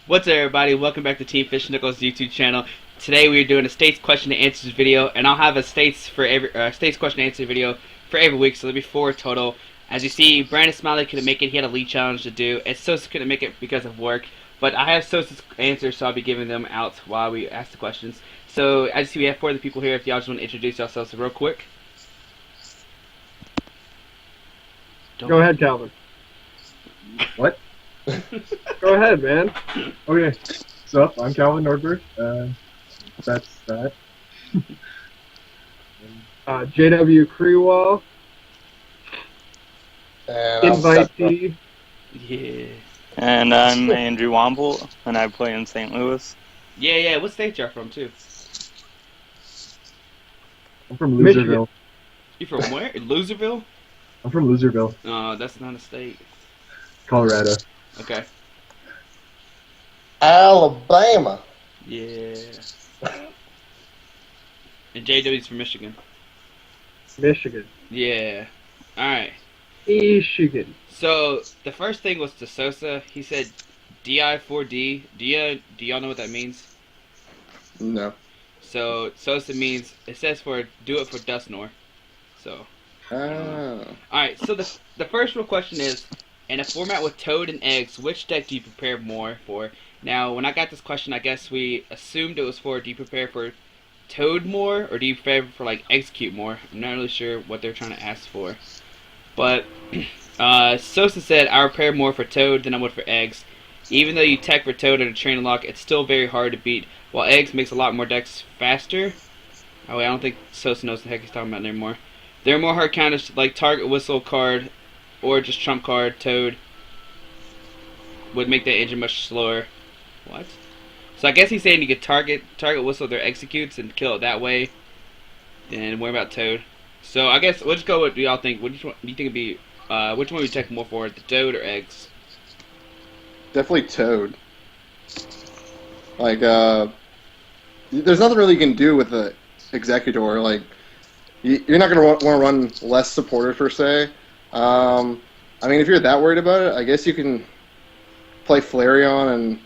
What's up, everybody? Welcome back to Team Fish Nichols YouTube channel. Today we are doing a states question and answers video, and I'll have a states question and answer video for every week, so there'll be 4 total. As you see, Brandon Smiley couldn't make it; he had a lead challenge to do, and Sosa couldn't make it because of work. But I have Sosa's answers, so I'll be giving them out while we ask the questions. So as you see, we have 4 of the people here. If y'all just want to introduce yourselves real quick. Go ahead, Calvin. What? Go ahead, man. Okay. So, I'm Calvin Nordberg. That's that. JW Kriewall, And invitee. Yeah. And I'm Andrew Wamboldt, and I play in St. Louis. Yeah. What state y'all from too? I'm from Michigan. Loserville. You from where? Loserville? I'm from Loserville, No, that's not a state. Colorado. Okay. Alabama. Yeah. And JW's from Michigan. Michigan. Yeah. Alright. Michigan. So, the first thing was to Sosa. He said DI4D. Do y'all know what that means? No. So, Sosa means, it says for do it for Dustnor. So. Alright, so the first real question is, in a format with Toad and Eggs, which deck do you prepare more for? Now, when I got this question, I guess we assumed it was for, do you prepare for Toad more, or do you prepare for, like, Execute more? I'm not really sure what they're trying to ask for. But, Sosa said, I prepare more for Toad than I would for Eggs. Even though you tech for Toad at a train lock, it's still very hard to beat, while Eggs makes a lot more decks faster. Oh wait, I don't think Sosa knows what the heck he's talking about anymore. There are more hard counters like Target Whistle card, or just Trump card, Toad, would make the engine much slower. What? So I guess he's saying you could target Whistle their executes and kill it that way, and worry about Toad. So I guess we'll just go with what y'all think. Which one do you think would be, which one would you take more for, the Toad or Eggs? Definitely Toad. Like, there's nothing really you can do with the Exeggutor. Like, you're not going to want to run less supporters per se. I mean, if you're that worried about it, I guess you can play Flareon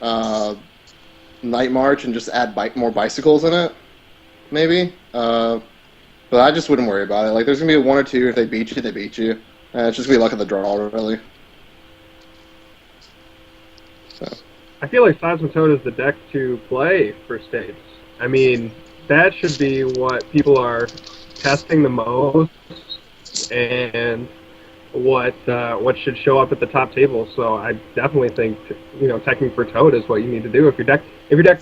and Night March and just add more bicycles in it, maybe. But I just wouldn't worry about it. Like, there's going to be 1 or 2. If they beat you, they beat you. It's just going to be luck of the draw, really. So. I feel like Seismitoad is the deck to play for states. I mean, that should be what people are testing the most, and what should show up at the top table. So I definitely think teching for Toad is what you need to do. If your deck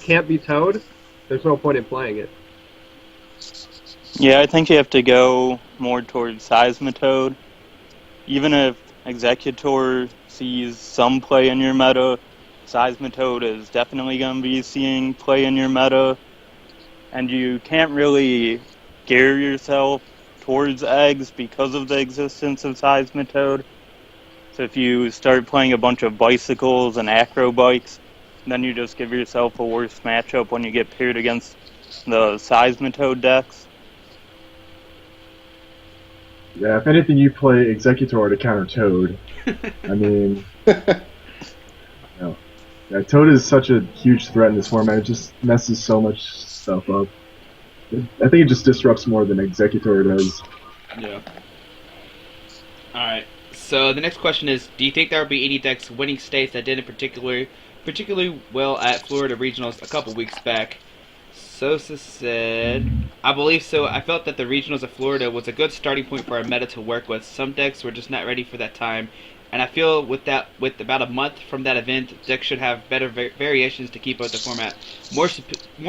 can't be Toad, there's no point in playing it. Yeah, I think you have to go more towards Seismitoad. Even if Exeggutor sees some play in your meta, Seismitoad is definitely going to be seeing play in your meta. And you can't really gear yourself towards Eggs because of the existence of Seismitoad. So if you start playing a bunch of bicycles and acro bikes, then you just give yourself a worse matchup when you get paired against the Seismitoad decks. Yeah, if anything, you play Exeggutor to counter Toad. I mean, yeah, Toad is such a huge threat in this format. It just messes so much stuff up. I think it just disrupts more than Exeggutor does. Yeah. Alright, so the next question is, do you think there will be any decks winning states that didn't particularly well at Florida Regionals a couple weeks back? Sosa said, I believe so. I felt that the Regionals of Florida was a good starting point for our meta to work with. Some decks were just not ready for that time. And I feel with about a month from that event, decks should have better variations to keep up the format. More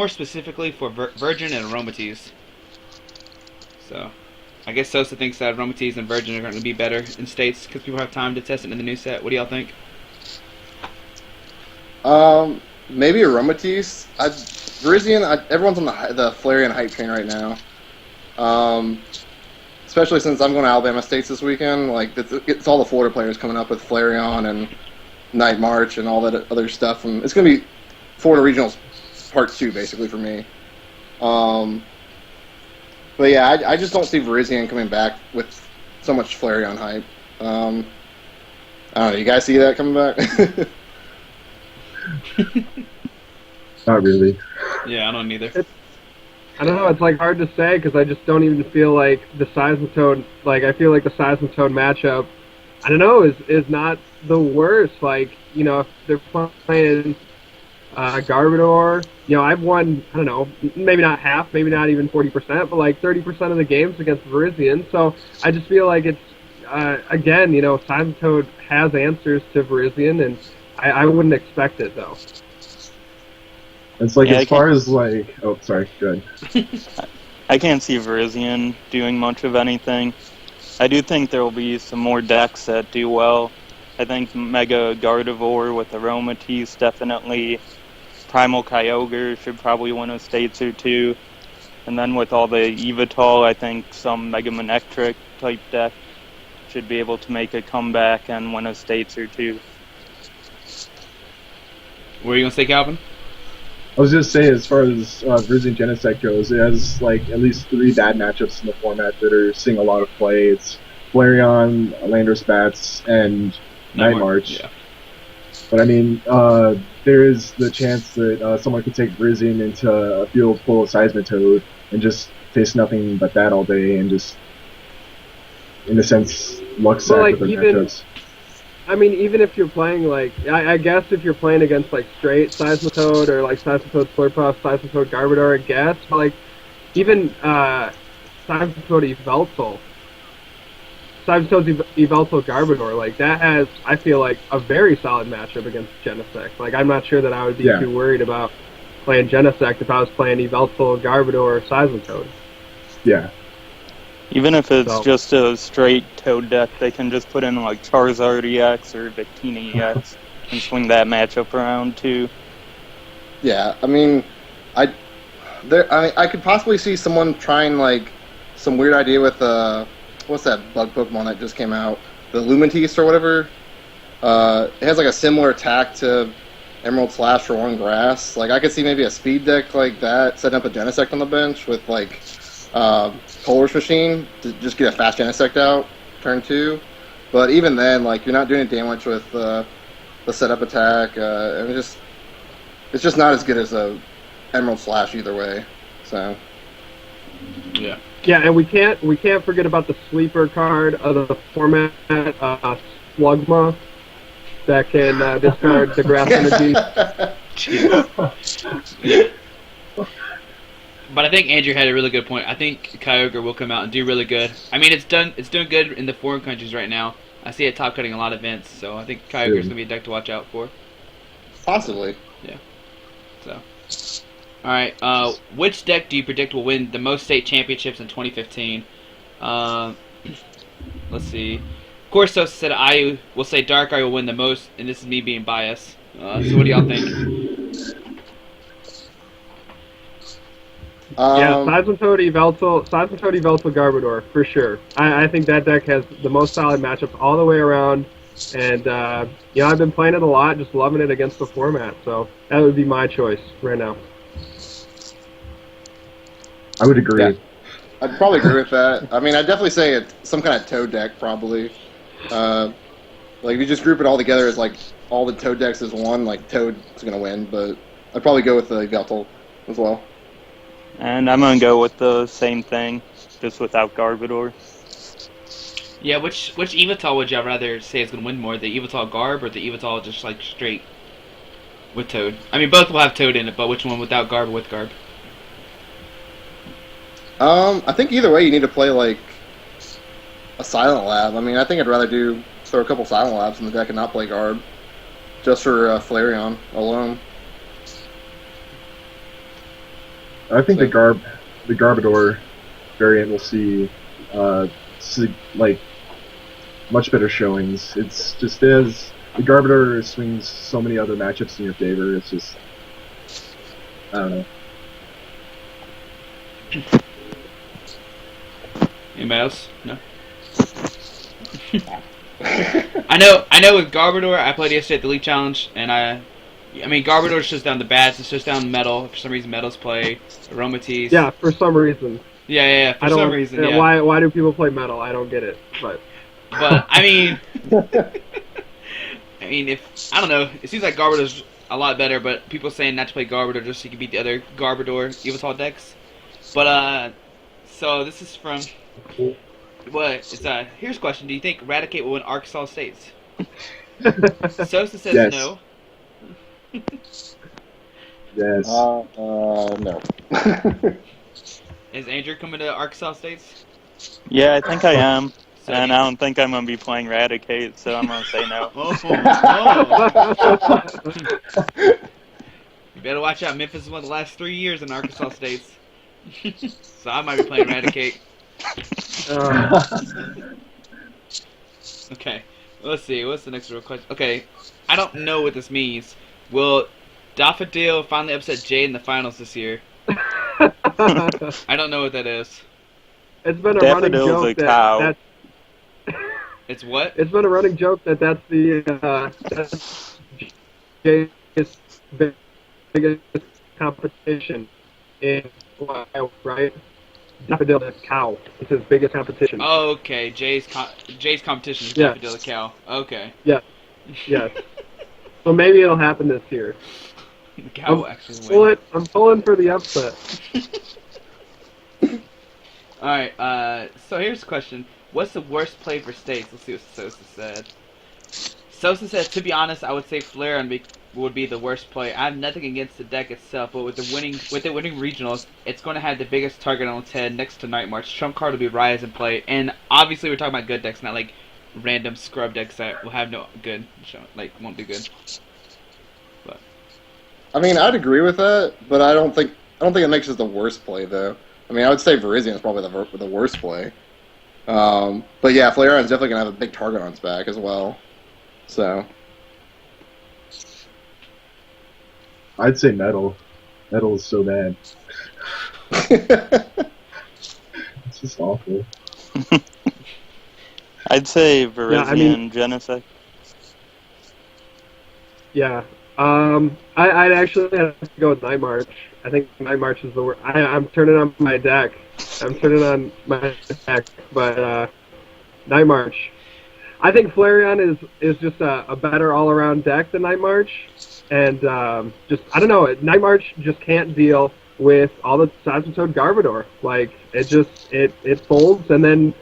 specifically for Virgin and Aromatease. So, I guess Sosa thinks that Aromatease and Virgin are going to be better in states because people have time to test it in the new set. What do y'all think? Maybe Aromatease. Virizion, everyone's on the Flareon hype train right now. Especially since I'm going to Alabama States this weekend. Like, it's all the Florida players coming up with Flareon and Night March and all that other stuff. And it's going to be Florida Regionals Part 2, basically, for me. But yeah, I just don't see Virizion coming back with so much Flareon hype. I don't know, you guys see that coming back? Not really. Yeah, I don't either. I don't know. It's like hard to say because I just don't even feel like the Seismitoad. Like I feel like the Seismitoad matchup, I don't know, is not the worst. Like if they're playing Garbodor, I've won. I don't know, maybe not half, maybe not even 40%, but like 30% of the games against Virizion. So I just feel like it's again, Seismitoad has answers to Virizion, and I wouldn't expect it though. It's like as far as like, oh sorry, go ahead. I can't see Virizion doing much of anything. I do think there will be some more decks that do well. I think Mega Gardevoir with Aromatisse definitely. Primal Kyogre should probably win a States or two. And then with all the Yveltal, I think some Mega Manectric type deck should be able to make a comeback and win a States or two. What are you going to say, Calvin? I was just saying, as far as Virizion Genesect goes, it has like at least 3 bad matchups in the format that are seeing a lot of play. It's Flareon, Landorus Bats, and Night March. Yeah. But I mean, there is the chance that someone could take Virizion into a field full of Seismitoad and just face nothing but that all day and just, in a sense, luck sack with their matchups. I mean, even if you're playing, like, I guess if you're playing against, like, straight Seismitoad or, like, Seismitoad Slurpuff, Seismitoad Garbodor, I guess, but, like, even Seismitoad Yveltal, Garbodor, like, that has, I feel like, a very solid matchup against Genesect. Like, I'm not sure that I would be too worried about playing Genesect if I was playing Yveltal, Garbodor, or Seismitoad. Yeah. Even if it's just a straight Toad deck, they can just put in like Charizard EX or Victini EX and swing that matchup around too. Yeah, I mean, I could possibly see someone trying like some weird idea with what's that bug Pokemon that just came out, the Lumenteast or whatever. It has like a similar attack to Emerald Slash for one grass. Like I could see maybe a speed deck like that, setting up a Genesect on the bench with like Polar's Machine to just get a fast Genesect out turn 2. But even then, like you're not doing damage with the setup attack, and it's just not as good as a Emerald Slash either way. So yeah. Yeah, and we can't forget about the sleeper card of the format, Slugma, that can discard the grass energy. But I think Andrew had a really good point. I think Kyogre will come out and do really good. I mean, it's doing good in the foreign countries right now. I see it top cutting a lot of events, so I think Kyogre is going to be a deck to watch out for. Possibly. Yeah. So, all right. Which deck do you predict will win the most state championships in 2015? Let's see. Of course, Sosa said I will say Darkrai will win the most, and this is me being biased. So what do y'all think? Seismitoad Yveltal Garbodor, for sure. I think that deck has the most solid matchups all the way around, and I've been playing it a lot, just loving it against the format, so that would be my choice right now. I would agree. Yeah. I'd probably agree with that. I mean, I'd definitely say it's some kind of Toad deck, probably. Like, if you just group it all together as, like, all the Toad decks as one, like, Toad is going to win, but I'd probably go with the Yveltal as well. And I'm going to go with the same thing, just without Garbodor. Yeah, which Yveltal would y'all rather say is going to win more, the Yveltal Garb or the Yveltal just, like, straight with Toad? I mean, both will have Toad in it, but which one without Garb or with Garb? I think either way you need to play, like, a Silent Lab. I mean, I think I'd rather throw a couple Silent Labs in the deck and not play Garb, just for Flareon alone. I think the Garbodor variant will see like much better showings. It's just as the Garbodor swings so many other matchups in your favor. It's just I don't know. Anybody else? No. I know. With Garbodor, I played yesterday at the League Challenge, and I mean, Garbodor shuts down the bats, it shuts down Metal. For some reason, Metal's play Aromatisse. Yeah, for some reason. Yeah. For some reason, yeah. Why do people play Metal? I don't get it. But I mean, if I don't know, it seems like Garbodor's a lot better, but people saying not to play Garbodor just so you can beat the other Garbodor Yveltal decks. But so this is from what? It's here's a question: do you think Raticate will win Arkansas States? Sosa says Yes. no. Yes. No. Is Andrew coming to Arkansas States? Yeah, I think I am. So And I don't think I'm going to be playing Raticate, so I'm going to say no. You better watch out. Memphis is one of the last 3 years in Arkansas States. So I might be playing Raticate. Okay, let's see. What's the next real question? Okay, I don't know what this means. Will Daffodil finally upset Jay in the finals this year? I don't know what that is. It's been a running Daffodil's joke a cow. that's It's what? it's been a running joke that's that's Jay's biggest competition in Ohio, right? Daffodil is cow. It's his biggest competition. Oh, okay. Jay's competition is Yeah. Daffodil the cow. Okay. Yes. Yes. So maybe it'll happen this year. The cow will actually win. I'm pulling for the upset. Alright, so here's the question. What's the worst play for States? Let's see what Sosa said. Sosa said, to be honest, I would say Flareon would be the worst play. I have nothing against the deck itself, but with the winning regionals, it's going to have the biggest target on its head next to Night March. Trump card will be Rise in play, and obviously we're talking about good decks, not like random scrub decks that will have no good, won't do good. But I mean, I'd agree with that, but I don't think it makes it the worst play though. I mean, I would say Virizion is probably the worst play. But yeah, Flareon's definitely gonna have a big target on its back as well. So I'd say Metal. Metal is so bad. It's just awful. I'd say Virizion, Yeah, I mean- Genesect. Yeah. I'd actually have to go with Night March. I think Night March is the worst. I'm turning on my deck. But Night March. I think Flareon is just a better all-around deck than Night March. And just, I don't know, Night March just can't deal with all the Seismitoad Garbodor. Like, it folds, and then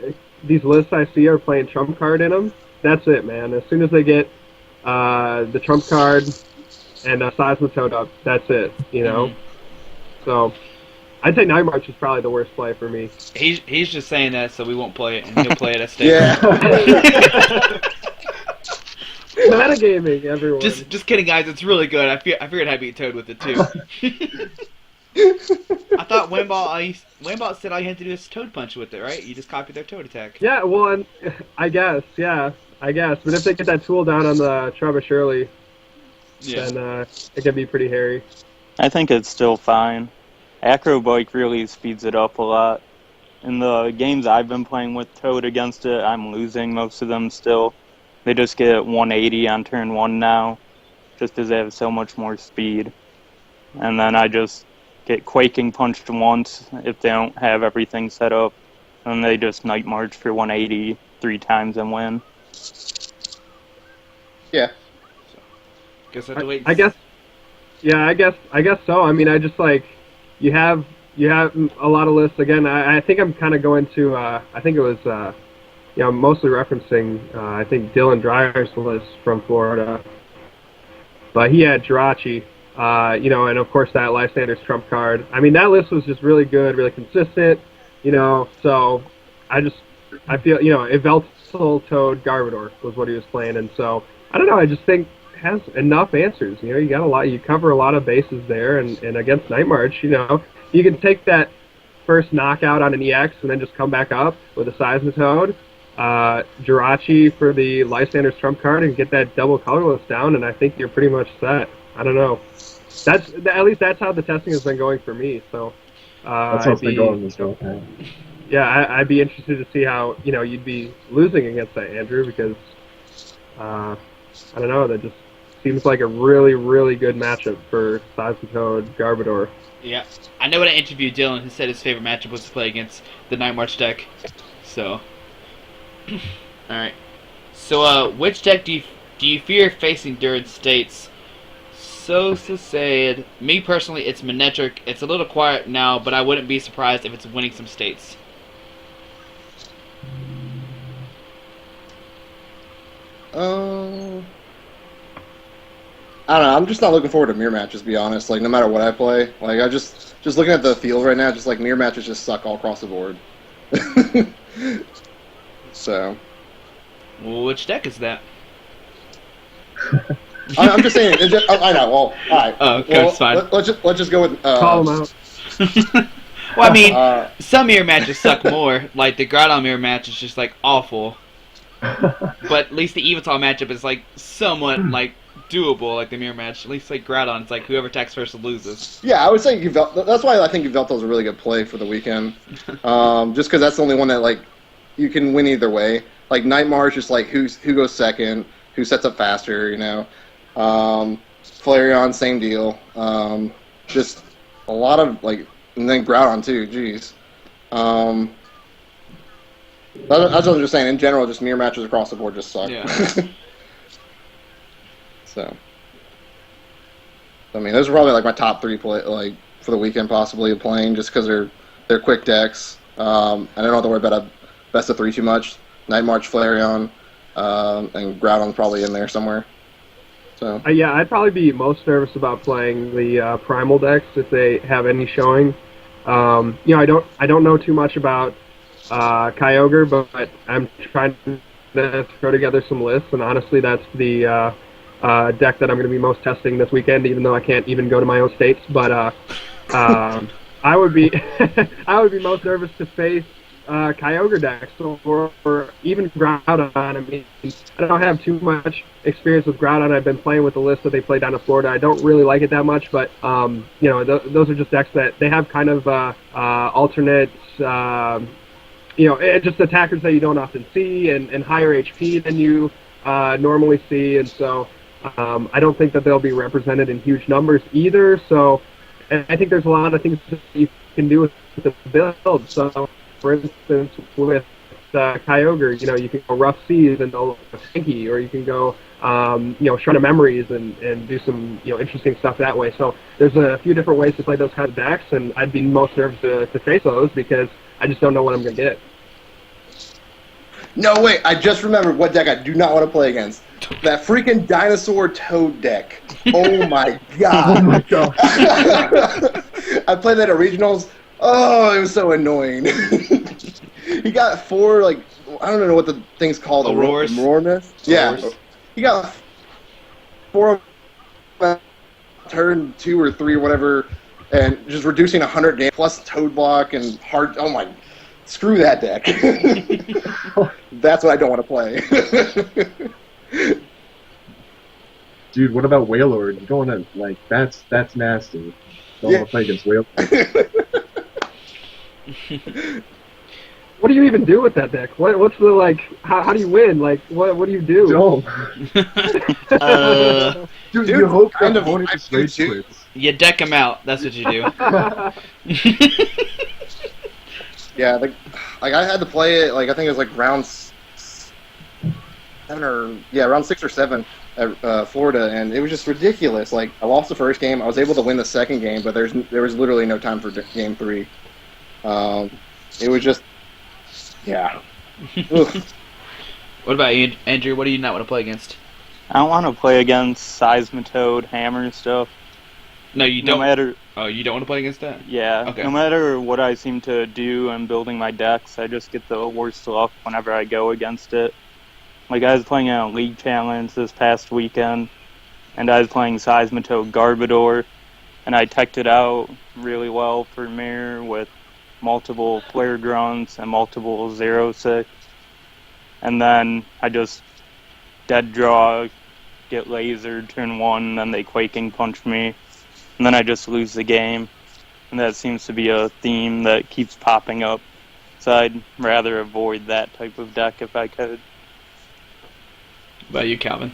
these lists I see are playing Trump card in them. That's it, man. As soon as they get the Trump card and Seismitoad up, that's it, you know? Mhm. So, I'd say Night March is probably the worst play for me. he's just saying that so we won't play it, and he'll play it at State. yeah. Metagaming, everyone. Just kidding, guys. It's really good. I figured I'd beat Toad with it too. I thought Wamboldt said all you had to do is Toad Punch with it, right? You just copy their Toad attack. Yeah, well, I guess. But if they get that tool down on the Travis Shirley, Yeah. then it can be pretty hairy. I think it's still fine. Acrobike really speeds it up a lot. In the games I've been playing with Toad against it, I'm losing most of them still. They just get 180 on turn 1 now, just because they have so much more speed. And then I just get Quaking Punched once if they don't have everything set up. And they just Night March for 180 3 times and win. Yeah. Guess I have to wait. I guess. Yeah, I guess so. I mean, I just like you have a lot of lists. Again, I think I'm kind of going to. I think it was. Mostly referencing. I think Dylan Dreyer's list from Florida. But he had Jirachi. And of course that Lysander's Trump card. I mean, that list was just really good, really consistent. So I feel Yveltal Toad Garbodor was what he was playing, and so I don't know. I just think has enough answers. You got a lot. You cover a lot of bases there, and against Night March, you can take that first knockout on an EX and then just come back up with a Seismitoad, Jirachi for the Lysander's Trump card, and get that double colorless down, and I think you're pretty much set. I don't know. At least that's how the testing has been going for me. So That's how it's been going this whole time. Yeah, I'd be interested to see how you'd be losing against that, Andrew, because I don't know. That just seems like a really, really good matchup for Seismitoad Garbodor. Yeah, I know when I interviewed Dylan, he said his favorite matchup was to play against the Night March deck. So, all right. So, which deck do you fear facing during States? Sosa said, me personally, it's Manectric. It's a little quiet now, but I wouldn't be surprised if it's winning some states. I don't know. I'm just not looking forward to mirror matches, to be honest. Like, no matter what I play. Like, I just looking at the field right now, just like mirror matches just suck all across the board. So. Well, which deck is that? I'm just saying. I know. Well, all right. Oh, okay, it's fine. Let's just go with. Call them out. Well, I mean, some mirror matches suck more. Like the Groudon mirror match is just like awful. But at least the Yveltal matchup is like somewhat like doable. Like the mirror match, at least like Groudon, it's like whoever attacks first loses. Yeah, I would say Yveltal. That's why I think Yveltal is a really good play for the weekend. Just because that's the only one that like you can win either way. Like Nightmare is just like who goes second, who sets up faster, you know. Flareon, same deal. Just a lot of like, and then Groudon too. Jeez. That's what I'm just saying. In general, just mirror matches across the board just suck. Yeah. So, I mean, those are probably like my top 3 play like for the weekend, possibly of playing, just because they're quick decks. I don't have to worry about a best of 3 too much. Night March, Flareon, and Groudon's probably in there somewhere. So yeah, I'd probably be most nervous about playing the Primal decks if they have any showing. You know, I don't know too much about Kyogre, but I'm trying to throw together some lists, and honestly, that's the deck that I'm going to be most testing this weekend, even though I can't even go to my own states. But I would be I would be most nervous to face Kyogre decks or even Groudon. I mean, I don't have too much experience with Groudon. I've been playing with the list that they play down in Florida. I don't really like it that much, but you know, those are just decks that they have kind of alternate. You know, just attackers that you don't often see and higher HP than you normally see, and so I don't think that they'll be represented in huge numbers either. So, and I think there's a lot of things that you can do with the build. So, for instance, with Kyogre, you know, you can go Rough Seas and go Tanky, or you can go, you know, Shrine of Memories and do some, you know, interesting stuff that way. So there's a few different ways to play those kinds of decks, and I'd be most nervous to face those because I just don't know what I'm going to get. no, wait! I just remembered what deck I do not want to play against. That freaking Dinosaur Toad deck. Oh my god! Oh my god! I played that at regionals. Oh, it was so annoying. He got 4, like, I don't know what the thing's called. Auroras? Auroras? Yeah. He got 4 turn 2 or 3 or whatever, and just reducing 100 damage, plus Toad Block and hard. Oh my. Screw that deck. That's what I don't want to play. Dude, what about Wailord? You don't want to, like, that's nasty. Don't want to play against Wailord. What do you even do with that deck? What's the, like, how do you win? Like, what do you do? Don't. Dude, you hope kind your of opponent just rage quits. You deck them out. That's what you do. Yeah, like I had to play it, like, I think it was like round 7 round 6 or 7 at Florida, and it was just ridiculous. Like, I lost the first game, I was able to win the second game, but there was literally no time for game 3. It was just, yeah. What about you, Andrew? What do you not want to play against? I don't want to play against Seismitoad, Hammer stuff. No, you don't. No matter. Oh, you don't want to play against that? Yeah. Okay. No matter what I seem to do in building my decks, I just get the worst luck whenever I go against it. Like, I was playing in a league challenge this past weekend, and I was playing Seismitoad Garbodor, and I teched it out really well for Mirror with multiple player grunts and multiple 0-6. And then I just dead draw, get lasered, turn 1, then they Quaking Punch me, and then I just lose the game. And that seems to be a theme that keeps popping up. So I'd rather avoid that type of deck if I could. What about you, Calvin?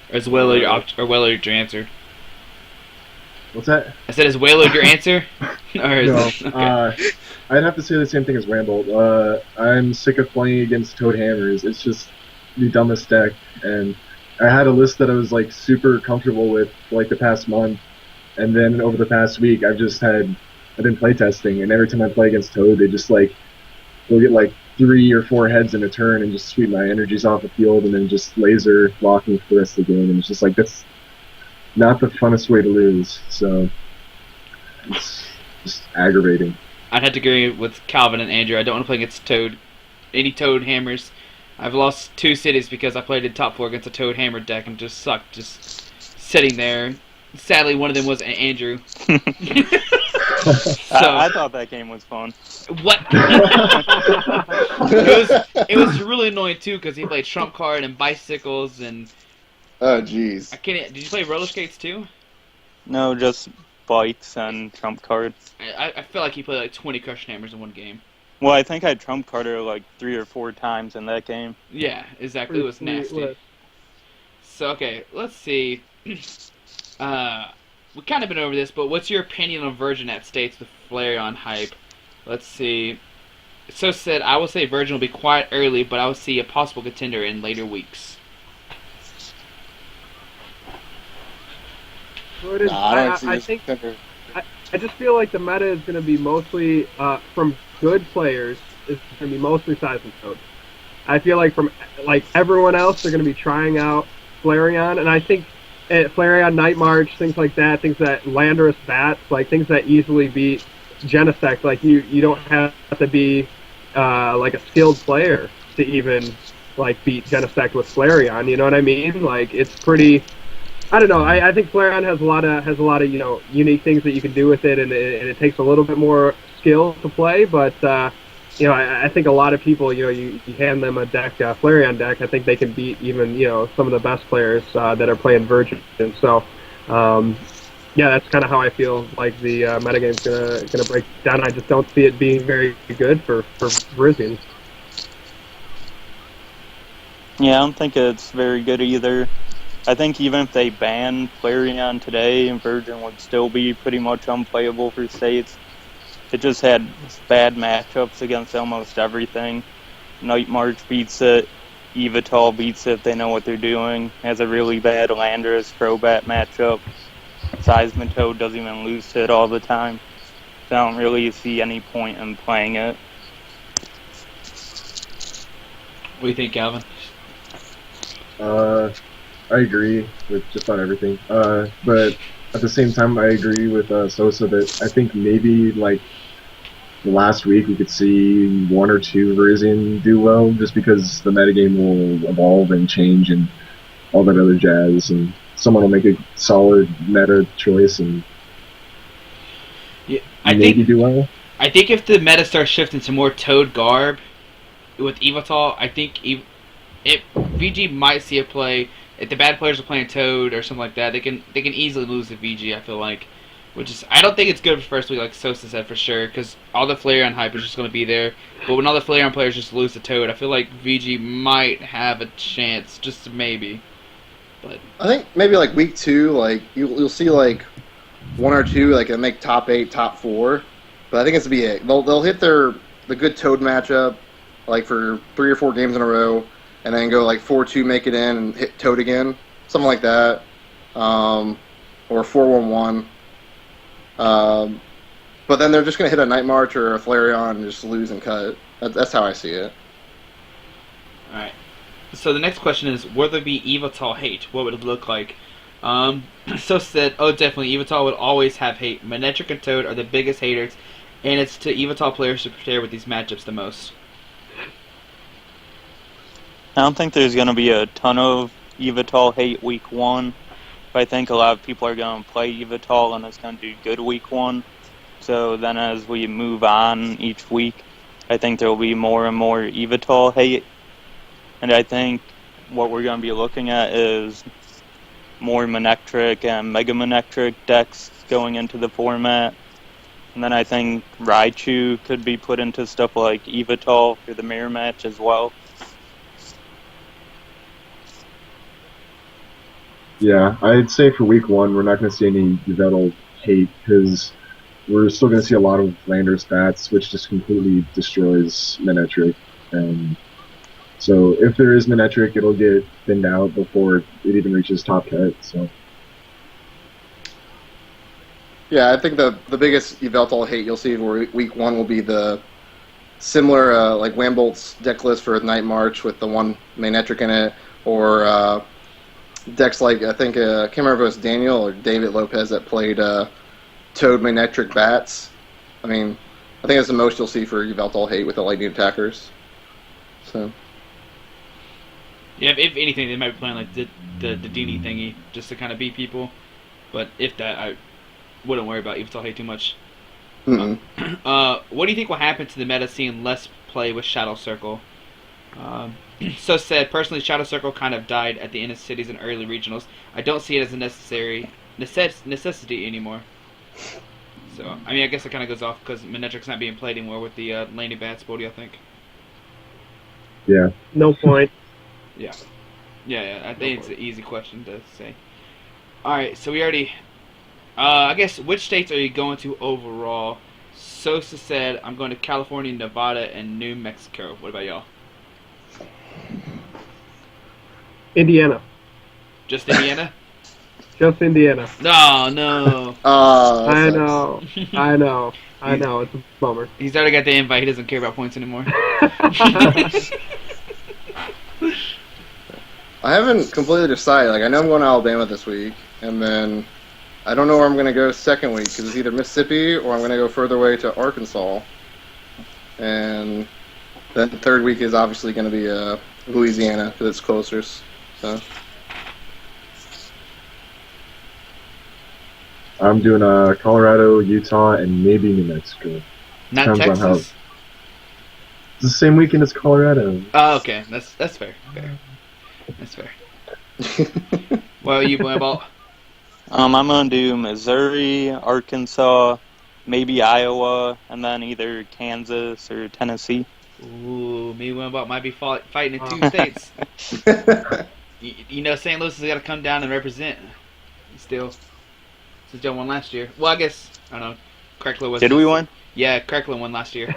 Or is Wailord your answer? What's that? I said, is Wailord your answer? Or is No, it, okay. I'd have to say the same thing as Wamboldt. I'm sick of playing against Toad Hammers. It's just the dumbest deck, and I had a list that I was like super comfortable with for like the past month, and then over the past week I've been playtesting, and every time I play against Toad, they'll get like 3 or 4 heads in a turn and just sweep my energies off the field and then just laser blocking for the rest of the game. And it's just like, that's not the funnest way to lose. So it's just aggravating. I'd have to agree with Calvin and Andrew. I don't want to play against Toad. Any Toad hammers. I've lost 2 cities because I played in top 4 against a Toad hammer deck and just sucked, just sitting there. Sadly, one of them was Andrew. So, I thought that game was fun. What? it was really annoying too because he played trump card and bicycles and. Oh jeez. I can't. Did you play roller skates too? No, just bikes and trump cards. I feel like he played like 20 crush hammers in one game. Well, I think I trump carded like 3 or 4 times in that game. Yeah, exactly. It was nasty. So okay, let's see. We've kind of been over this, but what's your opinion on Virgin at states with Flareon hype? Let's see. So said, I will say Virgin will be quiet early, but I will see a possible contender in later weeks. I just feel like the meta is going to be mostly, from good players, it's going to be mostly Seismitoad. I feel like from everyone else, they're going to be trying out Flareon, and I think Flareon, Night March, things like that, things that Landorus bats, like things that easily beat Genesect. Like you don't have to be like a skilled player to even like beat Genesect with Flareon. You know what I mean? Like it's pretty. I don't know. I think Flareon has a lot of unique things that you can do with it, and it takes a little bit more skill to play. But I think a lot of people, you hand them a deck, Flareon deck, I think they can beat even some of the best players that are playing Virgin. And so, that's kind of how I feel like the metagame's gonna break down. I just don't see it being very good for Virizion. Yeah, I don't think it's very good either. I think even if they banned Flareon today, Virgin would still be pretty much unplayable for states. It just had bad matchups against almost everything. Night March beats it, Yveltal beats it, they know what they're doing. Has a really bad Landorus Crobat matchup. Seismitoad doesn't even lose to it all the time. So I don't really see any point in playing it. What do you think, Calvin? I agree with just about everything. But at the same time, I agree with Sosa that I think maybe like last week we could see 1 or 2 Virizion do well, just because the metagame will evolve and change and all that other jazz, and someone will make a solid meta choice and maybe do well. I think if the meta starts shifting to more Toad garb with Yveltal, I think VG might see a play. If the bad players are playing Toad or something like that, they can easily lose to VG. I feel like, I don't think it's good for first week, like Sosa said for sure, because all the Flareon hype is just going to be there. But when all the Flareon players just lose to Toad, I feel like VG might have a chance, just maybe. But I think maybe like week 2, like you'll see like 1 or 2 like make top 8, top 4. But I think it's gonna be it. They'll hit the good Toad matchup like for 3 or 4 games in a row, and then go like 4-2, make it in, and hit Toad again, something like that, or 4-1-1. But then they're just gonna hit a Night March or a Flareon and just lose and cut. That's how I see it. All right. So the next question is, will there be Yveltal hate? What would it look like? So said, definitely, Yveltal would always have hate. Manectric and Toad are the biggest haters, and it's to Yveltal players to prepare with these matchups the most. I don't think there's going to be a ton of Yveltal hate week 1. But I think a lot of people are going to play Yveltal and it's going to do good week 1. So then as we move on each week, I think there will be more and more Yveltal hate. And I think what we're going to be looking at is more Manectric and Mega Manectric decks going into the format. And then I think Raichu could be put into stuff like Yveltal for the mirror match as well. Yeah, I'd say for week 1, we're not going to see any Yveltal hate, because we're still going to see a lot of Landorus bats, which just completely destroys Manectric. And So if there is Manectric, it'll get thinned out before it even reaches top cut. So Yeah, I think the biggest Yveltal hate you'll see for week 1 will be the similar, like Wamboldt's deck list for Night March with the one Manectric in it, or decks like, I think, I can't remember if it was Daniel or David Lopez that played Toad Manectric Bats. I mean, I think that's the most you'll see for Yveltal hate with the Lightning Attackers. So. Yeah, if anything, they might be playing like the Dini thingy just to kind of beat people. But if that, I wouldn't worry about Yveltal hate too much. What do you think will happen to the meta seeing less play with Shadow Circle? So said, personally, Shadow Circle kind of died at the end of cities and early regionals. I don't see it as a necessity anymore. So, I mean, I guess it kind of goes off because Manectric's not being played anymore with the Laney Bats. What do you think? yeah, No point. Yeah, I think it's an easy question to say. Alright, so we already... I guess, which states are you going to overall? Sosa said, I'm going to California, Nevada, and New Mexico. What about y'all? Indiana. Just Indiana? Just Indiana. No. I know. It's a bummer. He's already got the invite. He doesn't care about points anymore. I haven't completely decided. Like, I know I'm going to Alabama this week, and then I don't know where I'm going to go second week, because it's either Mississippi or I'm going to go further away to Arkansas. And then the third week is obviously going to be Louisiana, because it's closer. So. I'm doing Colorado, Utah, and maybe New Mexico. Not Depends on Texas? It's the same weekend as Colorado. Oh, okay. That's fair. That's fair. What are you, Wamboldt? I'm gonna do Missouri, Arkansas, maybe Iowa, and then either Kansas or Tennessee. Ooh, me and Wamboldt might be fighting in 2 states. You know, St. Louis has got to come down and represent. Still, since y'all won last year. Well, I guess, I don't know. Kreckler was. Did we win? Yeah, Kreckler won last year.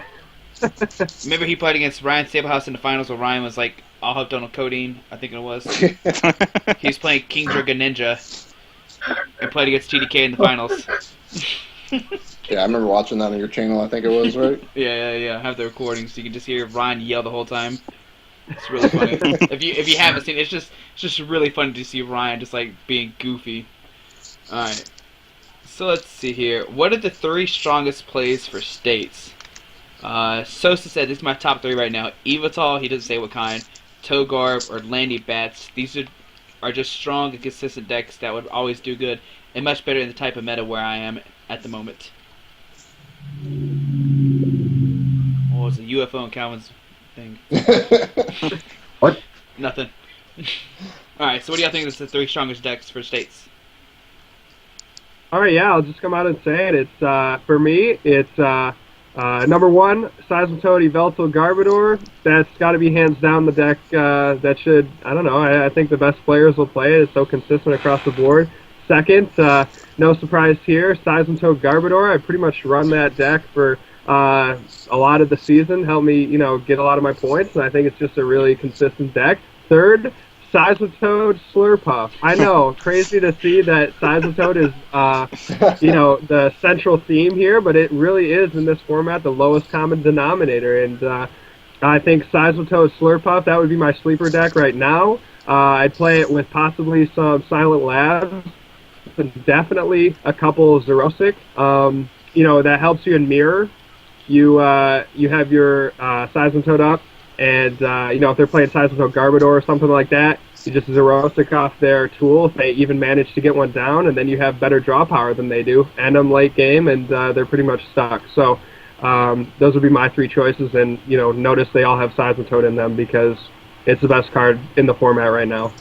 Remember he played against Ryan Stablehouse in the finals where Ryan was like all hooked on codeine, I think it was. He was playing King Dragon Ninja and played against TDK in the finals. Yeah, I remember watching that on your channel, I think it was, right? Yeah. I have the recordings so you can just hear Ryan yell the whole time. It's really funny. if you haven't seen it, it's just really funny to see Ryan just like being goofy. Alright. So let's see here. What are the 3 strongest plays for states? Sosa said this is my top 3 right now. Yveltal, he doesn't say what kind. Togarb or Landy Bats. These are just strong and consistent decks that would always do good and much better in the type of meta where I am at the moment. Oh, it's a UFO in Calvin's thing. What? Nothing. Alright, so what do y'all think is the 3 strongest decks for states? Alright, yeah, I'll just come out and say it. It's, for me, it's, number 1, Seismitoad, Yveltal, Garbodor. That's got to be hands down the deck that should, I don't know, I think the best players will play it. It's so consistent across the board. Second, no surprise here, Seismitoad, Garbodor. I pretty much run that deck for a lot of the season, helped me, get a lot of my points, and I think it's just a really consistent deck. Third, Seismitoad, Slurpuff. I know, crazy to see that Seismitoad is, the central theme here, but it really is, in this format, the lowest common denominator, and I think Seismitoad, Slurpuff, that would be my sleeper deck right now. I'd play it with possibly some Silent Labs, and definitely a couple Xerosic. That helps you in Mirror. You have your Seismitoad up, and if they're playing Seismitoad Garbodor or something like that, you just Xerosic off their tool if they even manage to get one down, and then you have better draw power than they do. End them late game, and they're pretty much stuck. So those would be my 3 choices, and notice they all have Seismitoad in them because it's the best card in the format right now.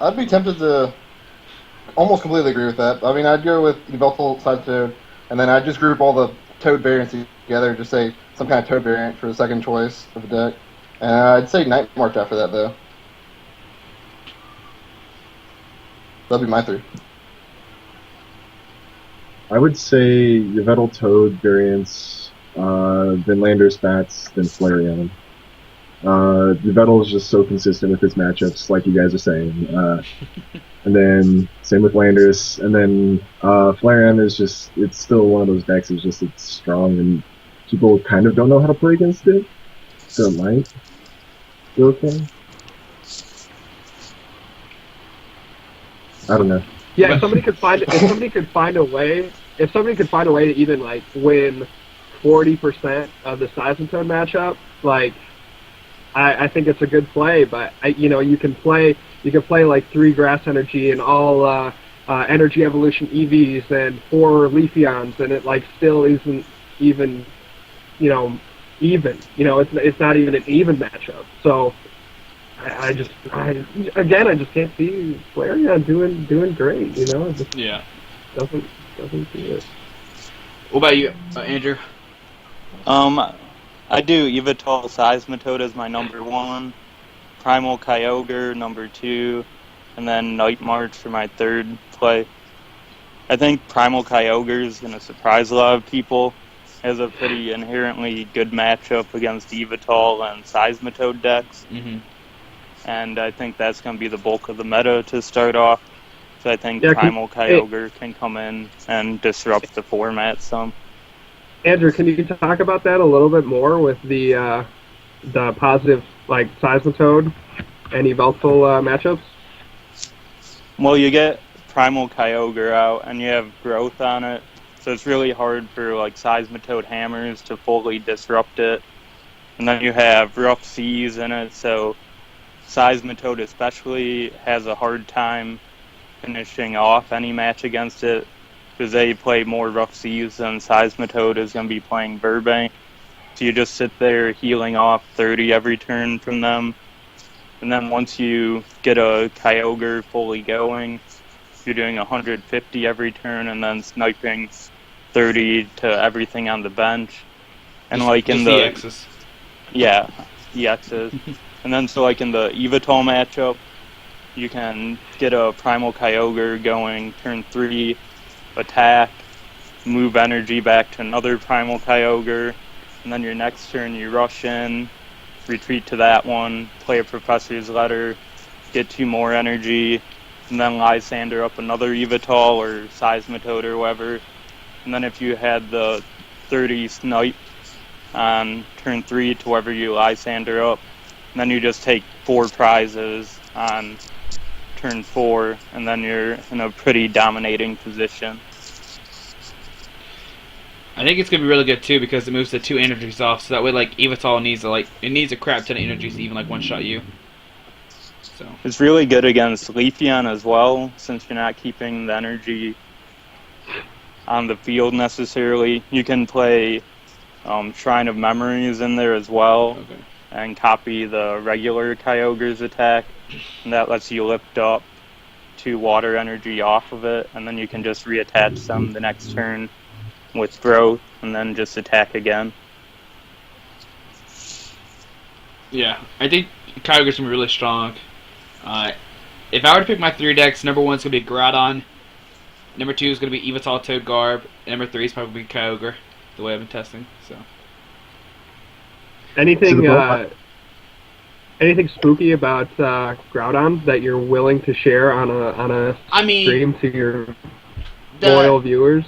I'd be tempted to almost completely agree with that. I mean, I'd go with Yveltal, Seismitoad, and then I'd just group all the Toad variants together, just say some kind of Toad variant for the second choice of the deck. And I'd say Night March after that, though. That'd be my 3. I would say Yveltal Toad variants, then Landorus Bats, then Flareon. Yveltal is just so consistent with his matchups, like you guys are saying. And then same with Landorus, and then Flareon is just, it's still one of those decks. It's just, it's strong, and people kind of don't know how to play against it, so it might be okay. I don't know. Yeah, if somebody could find a way to even like win 40% of the Seismitoad matchup, like I think it's a good play. But you can play like 3 Grass Energy and all Energy Evolution EVs and 4 Leafeons, and it like still isn't even even. It's not even an even matchup. So I just can't see Flareon doing great. It just doesn't do it. What about you, Andrew? I do Yveltal Seismitoad as my number 1, Primal Kyogre number 2, and then Night March for my 3rd play. I think Primal Kyogre is going to surprise a lot of people. It has a pretty inherently good matchup against Yveltal and Seismitoad decks. Mm-hmm. And I think that's going to be the bulk of the meta to start off. So I think Primal Kyogre can come in and disrupt the format some. Andrew, can you talk about that a little bit more with the positive like Seismitoad and Yveltal matchups? Well, you get Primal Kyogre out and you have growth on it, so it's really hard for like Seismitoad hammers to fully disrupt it. And then you have Rough Seas in it, so Seismitoad especially has a hard time finishing off any match against it because they play more Rough Seas than Seismitoad is going to be playing Burbank. So you just sit there healing off 30 every turn from them. And then once you get a Kyogre fully going, you're doing 150 every turn and then sniping 30 to everything on the bench. And like in the EXs. Yeah, EXs. And then so like in the Yveltal matchup, you can get a Primal Kyogre going turn 3, attack, move energy back to another Primal Kyogre, and then your next turn you rush in, retreat to that one, play a Professor's Letter, get 2 more energy, and then Lysander up another Yveltal or Seismitoad or whatever. And then if you had the 30 snipe on turn 3 to wherever you Lysander up, and then you just take 4 prizes on turn 4, and then you're in a pretty dominating position. I think it's gonna be really good too because it moves the 2 energies off, so that way like Yveltal needs a crap ton of energies to even like one shot you. So it's really good against Leafeon as well, since you're not keeping the energy on the field necessarily. You can play Shrine of Memories in there as well. Okay. And copy the regular Kyogre's attack, and that lets you lift up 2 water energy off of it, and then you can just reattach them the next turn with growth, and then just attack again. Yeah, I think Kyogre's gonna be really strong. If I were to pick my 3 decks, number 1 is gonna be Groudon, number 2 is gonna be Yveltal Toad Garb, and number 3 is probably Kyogre, the way I've been testing. So. Anything spooky about Groudon that you're willing to share on a stream to your loyal viewers?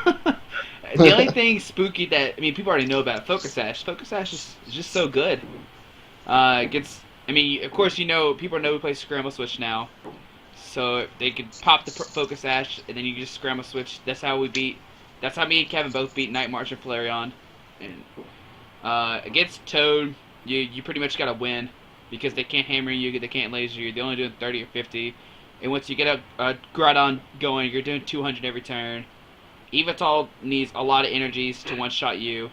The only thing spooky that people already know about Focus Sash. Focus Sash is just so good. Of course people know we play Scramble Switch now, so they could pop the Focus Sash and then you just Scramble Switch. That's how me and Kevin both beat Night March and Flareon. And against Toad, you pretty much gotta win because they can't hammer you, they can't laser you. They're only doing 30 or 50. And once you get a Groudon going, you're doing 200 every turn. Yveltal needs a lot of energies to one-shot you.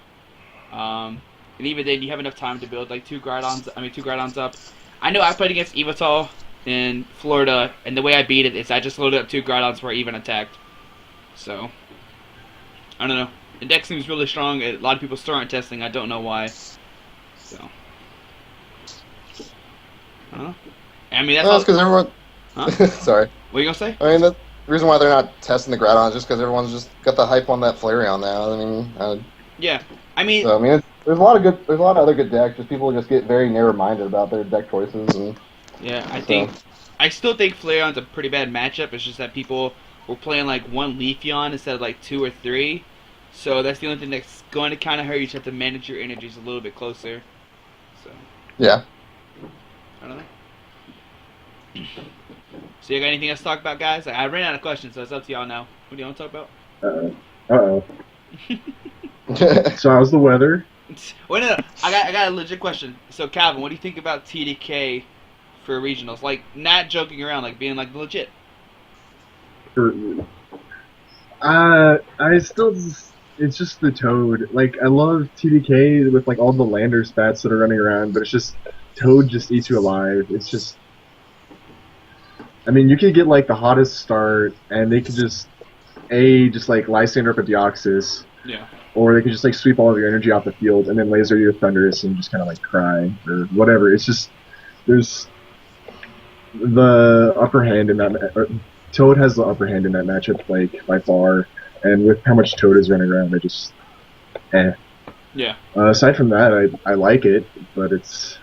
And even then, you have enough time to build like 2 Groudons up. I know I played against Yveltal in Florida, and the way I beat it is I just loaded up 2 Groudons where I even attacked. So, I don't know. The deck seems really strong. A lot of people still aren't testing. I don't know why. So, that's because everyone. Huh? Sorry. What are you gonna say? I mean, reason why they're not testing the Groudon is just because everyone's just got the hype on that Flareon now. Yeah, I mean, there's a lot of other good decks. Just people just get very narrow-minded about their deck choices, and I still think Flareon's a pretty bad matchup. It's just that people were playing like one Leafeon instead of like 2 or 3, so that's the only thing that's going to kind of hurt. You just have to manage your energies a little bit closer. So yeah, I don't know. So you got anything else to talk about, guys? I ran out of questions, so it's up to y'all now. What do you want to talk about? Uh-oh. So how's the weather? Wait, no. I got a legit question. So, Calvin, what do you think about TDK for regionals? Like, not joking around, like being like legit. I still it's just the Toad. Like, I love TDK with like all the lander spats that are running around, but it's just Toad just eats you alive. It's just, I mean, you could get like the hottest start, and they could just like Lysander up a Deoxys. Yeah. Or they could just like sweep all of your energy off the field and then laser you with Thundurus and just kind of like cry or whatever. It's just there's the upper hand in that. Toad has the upper hand in that matchup, like by far. And with how much Toad is running around, I just Yeah. Aside from that, I like it, but it's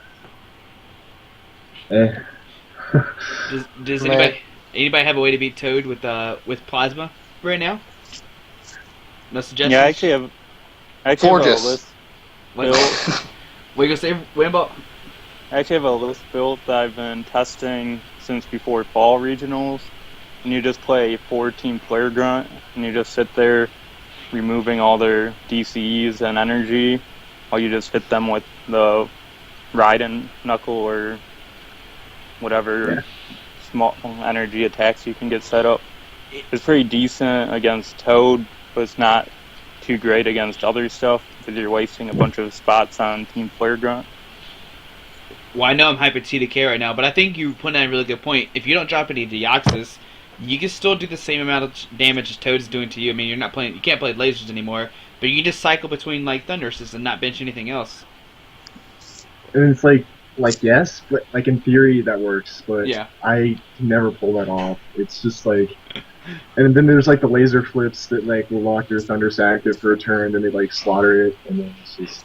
Does anybody have a way to beat Toad with Plasma right now? No suggestions? Yeah, I actually have a list built. What are you gonna say, Wamboldt? I actually have a list built that I've been testing since before fall regionals. And you just play 4-team player grunt, and you just sit there removing all their DCEs and energy, while you just hit them with the Raiden Knuckle or whatever small energy attacks you can get set up. It's pretty decent against Toad, but it's not too great against other stuff because you're wasting a bunch of spots on Team Player Grunt. Well, I know I'm hyping TDK right now, but I think you put in a really good point. If you don't drop any Deoxys, you can still do the same amount of damage as Toad is doing to you. I mean, you can't play lasers anymore, but you can just cycle between like Thunduruses and not bench anything else. And it's like yes, but like in theory that works, but yeah. I can never pull that off. It's just like, and then there's like the laser flips that like will lock your Thundurus active for a turn, then they like slaughter it, and then it's just.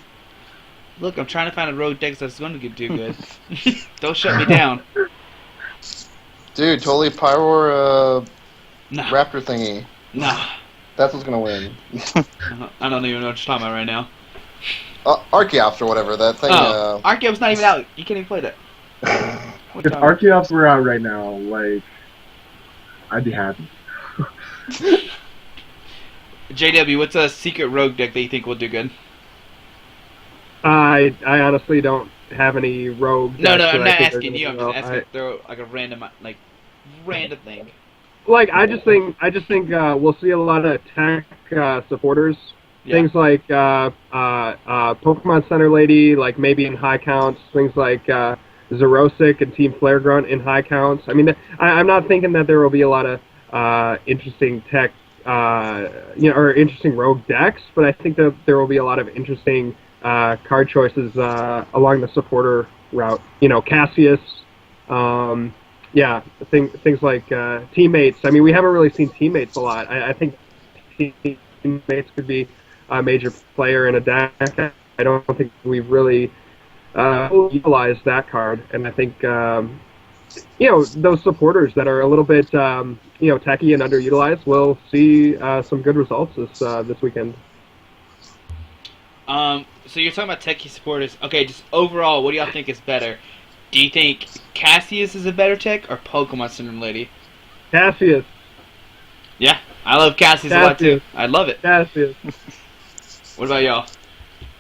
Look, I'm trying to find a rogue deck that's going to do good. Don't shut me down. Dude, totally Pyro nah. Raptor thingy. Nah. That's what's gonna win. I don't even know what you're talking about right now. Archeops or whatever, that thing. Archeops not even out. You can't even play that. If Archeops were out right now, like, I'd be happy. JW, what's a secret rogue deck that you think will do good? I honestly don't have any rogue. No, I'm not asking you. I'm just asking. Throw like a random thing. Like I just think we'll see a lot of tech supporters. Yeah. Things like Pokemon Center Lady, like maybe in high counts. Things like Zerosic and Team Flare Grunt in high counts. I mean, I'm not thinking that there will be a lot of interesting tech, or interesting rogue decks, but I think that there will be a lot of interesting card choices along the supporter route. Cassius, things like teammates. I mean, we haven't really seen teammates a lot. I think teammates could be a major player in a deck. I don't think we've really utilized that card, and I think those supporters that are a little bit techy and underutilized will see some good results this weekend. So you're talking about techie supporters. Okay, just overall, what do y'all think is better? Do you think Cassius is a better tech or Pokemon Center Lady? Cassius. Yeah, I love Cassius a lot too. I love it. Cassius. What about y'all?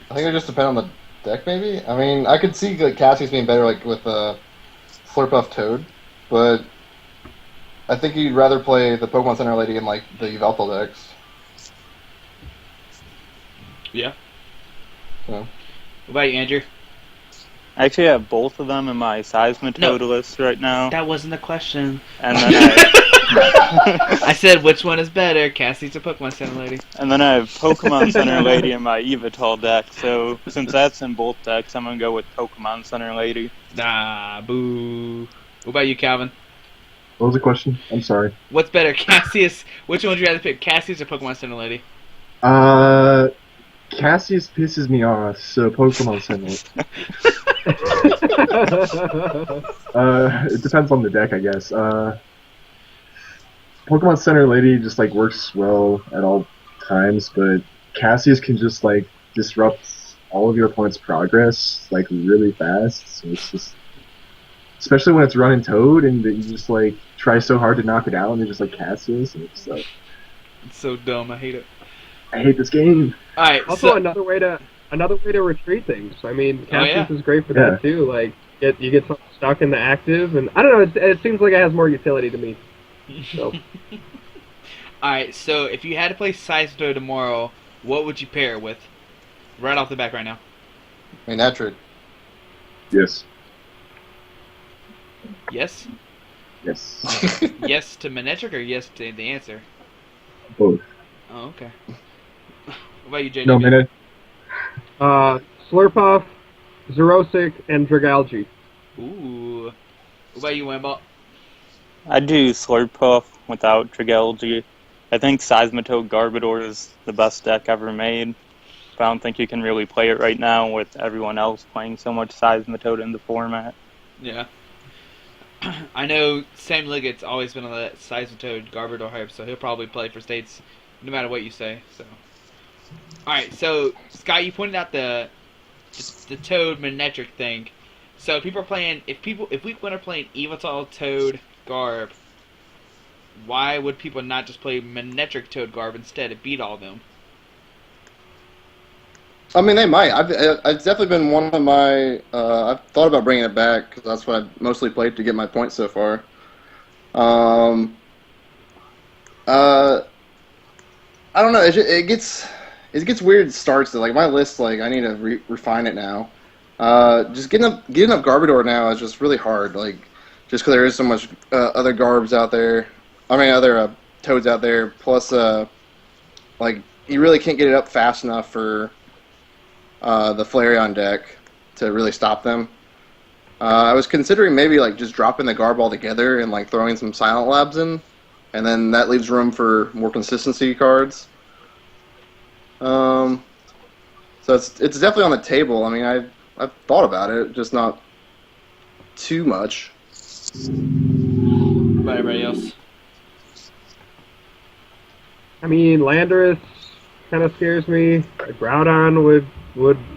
I think it just depends on the deck, maybe. I mean, I could see like Cassius being better, like with Slurpuff Toad, but I think you'd rather play the Pokemon Center Lady in like the Yveltal decks. Yeah. So. What about you, Andrew? I actually have both of them in my Seismitoad list right now. That wasn't the question. And then I said which one is better, Cassie's or Pokemon Center Lady? And then I have Pokemon Center Lady in my Yveltal deck, so since that's in both decks, I'm going to go with Pokemon Center Lady. Nah, boo. What about you, Calvin? What was the question? I'm sorry. What's better, Cassius? Which one would you rather pick, Cassius or Pokemon Center Lady? Cassius pisses me off, so Pokemon Center. It depends on the deck, I guess. Pokemon Center Lady just like works well at all times, but Cassius can just like disrupt all of your opponent's progress like really fast. So it's just, especially when it's running Toad and you just like try so hard to knock it out and they're just like Cassius. And it's like, It's so dumb. I hate it. I hate this game. All right. Also, another way to retreat things. I mean, Cassius is great for Yeah. that too. Like, you get something stuck in the active, and I don't know. It seems like it has more utility to me. So. All right. So if you had to play Seismitoad tomorrow, what would you pair it with? Right off the back, right now. Manectric. Yes. Yes. Yes. Yes to Manectric or yes to the answer? Both. Oh, okay. What about you, JW? No, minute. Slurpuff, Xerosic, and Dragalge. Ooh. What about you, Wamboldt? I'd do Slurpuff without Dragalge. I think Seismitoad Garbodor is the best deck ever made. But I don't think you can really play it right now with everyone else playing so much Seismitoad in the format. Yeah. I know Sam Liggett's always been on that Seismitoad Garbodor hype, so he'll probably play for states no matter what you say. So, all right. So, Scott, you pointed out the Toad Manectric thing. So, people are playing. If we are playing Yveltal Toad Garb, why would people not just play Manectric Toad Garb instead? It beat all of them. I mean, they might. It's definitely been one of my. I've thought about bringing it back because that's what I've mostly played to get my points so far. I don't know. It gets weird starts. Like my list, like I need to refine it now. Just getting up Garbodor now is just really hard. Like just because there is so much other Garbs out there. I mean, other Toads out there. Plus, like you really can't get it up fast enough for the Flareon deck to really stop them. I was considering maybe like just dropping the Garb altogether and like throwing some Silent Labs in, and then that leaves room for more consistency cards. So it's definitely on the table. I mean, I've thought about it, just not too much. What about everybody else? I mean, Landorus kind of scares me. Groudon would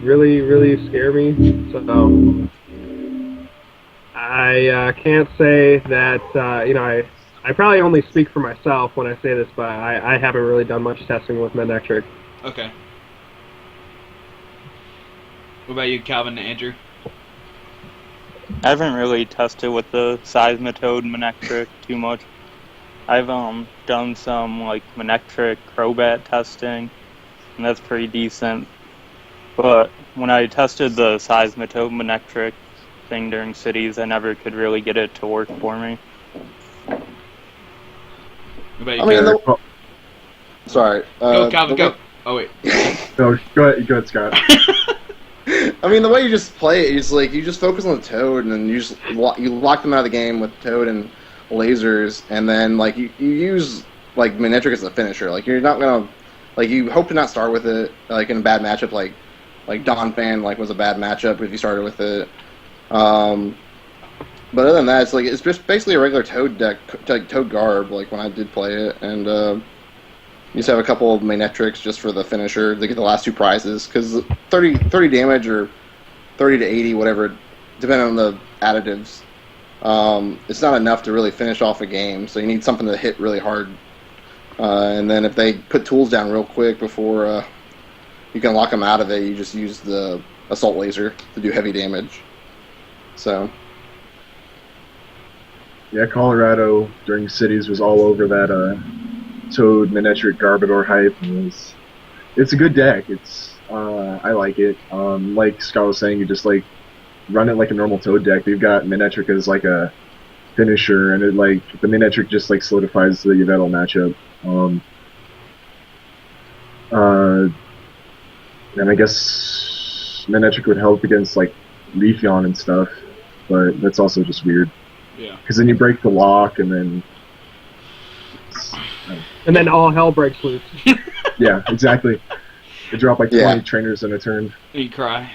really scare me. So I can't say that I probably only speak for myself when I say this, but I haven't really done much testing with Manectric. Okay. What about you, Calvin and Andrew? I haven't really tested with the Seismitoad Manectric too much. I've done some like Manectric Crobat testing, and that's pretty decent. But when I tested the Seismitoad Manectric thing during cities, I never could really get it to work for me. What about you, Sorry. Go, Calvin, go. Oh, wait. No, go ahead, Scott. I mean, the way you just play it is like you just focus on the Toad, and then you just you lock them out of the game with Toad and lasers, and then like you use like Manectric as a finisher. Like you're not gonna like you hope to not start with it like in a bad matchup like Donphan like was a bad matchup if you started with it. But other than that, it's just basically a regular Toad deck, like Toad Garb. Like when I did play it, and you just have a couple of Manectrics just for the finisher to get the last two prizes, because 30 damage or 30 to 80, whatever, depending on the additives, it's not enough to really finish off a game. So you need something to hit really hard, and then if they put tools down real quick before you can lock them out of it, you just use the Assault Laser to do heavy damage. So. Yeah, Colorado during cities was all over that Toad Manectric Garbodor hype. It's a good deck. I like it. Like Scott was saying, you just like run it like a normal Toad deck. You've got Manectric as like a finisher, and it like the Manectric just like solidifies the Yveltal matchup. And I guess Manectric would help against like Leafeon and stuff, but that's also just weird. Yeah. Because then you break the lock, and then all hell breaks loose. yeah, exactly. They drop like 20 trainers in a turn. You cry.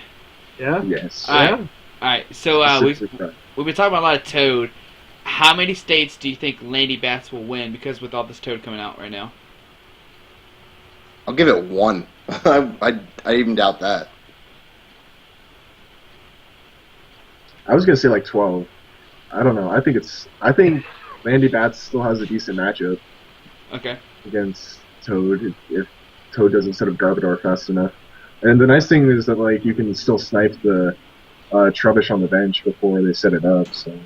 Yeah. Yes. All right. So we've been talking about a lot of Toad. How many states do you think Landy Bats will win? Because with all this Toad coming out right now, I'll give it 1. I even doubt that. I was gonna say like 12. I don't know. I think Landy Bats still has a decent matchup. Okay. Against Toad if Toad doesn't set up Garbodor fast enough. And the nice thing is that like you can still snipe the Trubbish on the bench before they set it up, so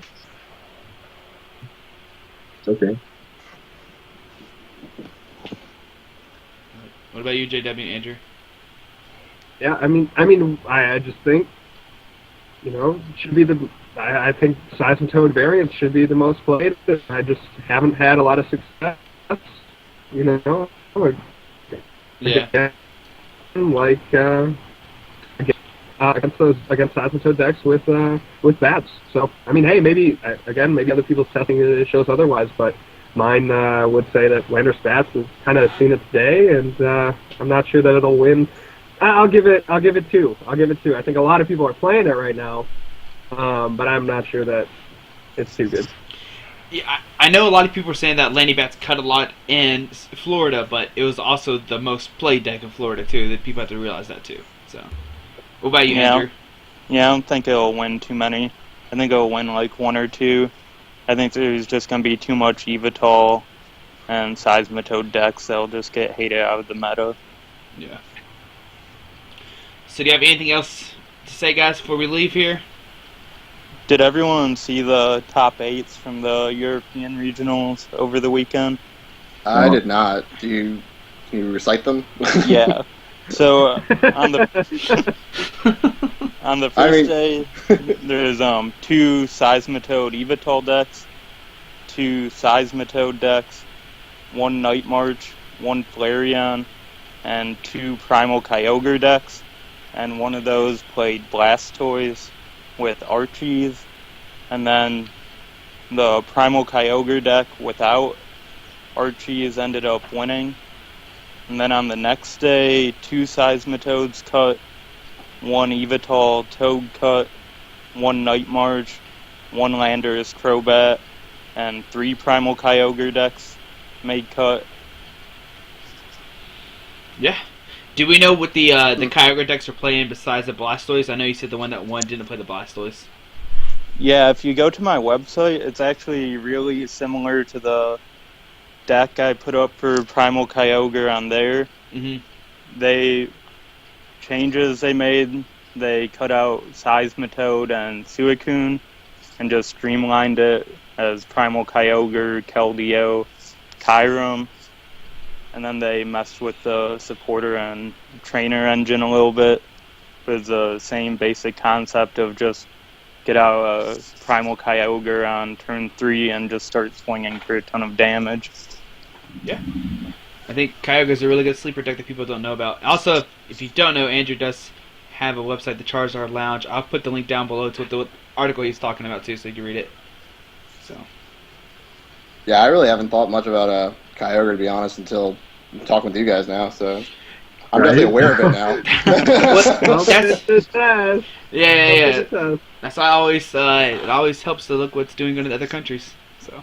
it's okay. What about you, JW and Andrew? Yeah, I just think, it should be I think Seismitoad variants should be the most played. I just haven't had a lot of success, Yeah. Like against Seismitoad decks with bats. So hey, maybe other people's testing shows otherwise, but mine would say that Landorus Bats has kind of seen its day, and I'm not sure that it'll win. I'll give it 2. I think a lot of people are playing it right now, but I'm not sure that it's too good. Yeah, I know a lot of people are saying that Landy Bats cut a lot in Florida, but it was also the most played deck in Florida too. That people have to realize that too. So, what about you, Andrew? Yeah, I don't think it'll win too many. I think it'll win like 1 or 2. I think there's just going to be too much Yveltal and Seismitoad decks that'll just get hated out of the meta. Yeah. So do you have anything else to say, guys, before we leave here? Did everyone see the top 8s from the European regionals over the weekend? I did not. Can you recite them? Yeah. So on the first day, there's 2 Seismitoad Yveltal decks, 2 Seismitoad decks, 1 Night March, 1 Flareon, and 2 Primal Kyogre decks, and one of those played Blastoise with Archies, and then the Primal Kyogre deck without Archies ended up winning. And then on the next day, 2 Seismitoads cut, 1 Yveltal Toad cut, 1 Night March, 1 Landorus Crobat, and 3 Primal Kyogre decks made cut. Yeah. Do we know what the Kyogre decks are playing besides the Blastoise? I know you said the one that won didn't play the Blastoise. Yeah, if you go to my website, it's actually really similar to the deck I put up for Primal Kyogre on there. Mm-hmm. Changes they made, they cut out Seismitoad and Suicune and just streamlined it as Primal Kyogre, Keldeo, Kyurem. And then they messed with the supporter and trainer engine a little bit. But it's the same basic concept of just get out a Primal Kyogre on turn 3 and just start swinging for a ton of damage. Yeah. I think Kyogre is a really good sleeper deck that people don't know about. Also, if you don't know, Andrew does have a website, the Charizard Lounge. I'll put the link down below to the article he's talking about too, so you can read it. So. Yeah, I really haven't thought much about Kyogre, to be honest, until talking with you guys now. So I'm definitely aware of it now. Yeah. That's why it always helps to look what's doing good in other countries. So.